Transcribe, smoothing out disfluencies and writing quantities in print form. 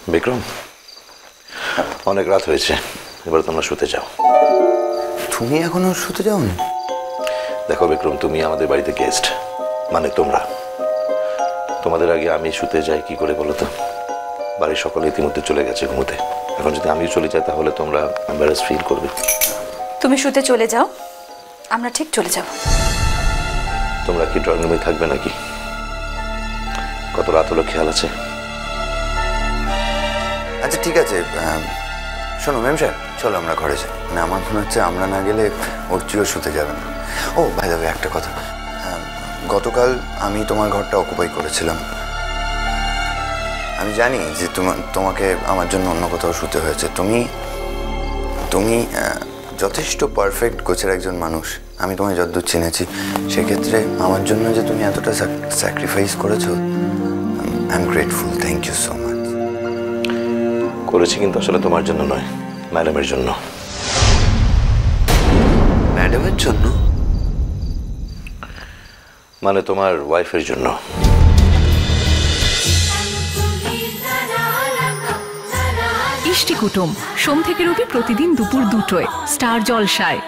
বিক্রম, অনেক রাত হয়েছে, এবার তোমরা শুতে যাও। তুমি এখনো শুতে যাওনি? দেখো বিক্রম, তুমি আমাদের বাড়িতে গেস্ট, মানে তোমরা। তোমাদের আগে আমি শুতে যাই কি করে বলো তো? বাড়ির সকলে ইতিমধ্যে চলে গেছে ঘুমোতে। এখন যদি আমিও চলে যাই তাহলে তোমরা এম্বারেস ফিল করবে। তুমি শুতে চলে যাও, আমরা ঠিক চলে যাব। তোমরা কি ড্রয়িং রুমে থাকবে নাকি? কত রাত হলো খেয়াল আছে? আচ্ছা ঠিক আছে, শোনো ম্যাম সাহেব, চলো আমরা ঘরে যাই। মানে আমার মনে হচ্ছে আমরা না গেলে অর্চিও শুতে যাবে না। ও ভাই দাদা, একটা কথা, গতকাল আমি তোমার ঘরটা অকুপাই করেছিলাম। আমি জানি যে তোমাকে আমার জন্য অন্য কোথাও শুতে হয়েছে। তুমি যথেষ্ট পারফেক্ট গোছের একজন মানুষ। আমি তোমায় যতদূর চিনেছি, সেক্ষেত্রে আমার জন্য যে তুমি এতটা স্যাক্রিফাইস করেছো, I am grateful. Thank you so much. করেছি, কিন্তু আসলে তোমার জন্য নয়, ম্যাডামের জন্য। ম্যাডামের জন্য? মানে তোমার ওয়াইফের জন্য। ইষ্টি কুটুম সোম থেকে রবি প্রতিদিন দুপুর 2টায় স্টার জলসায়।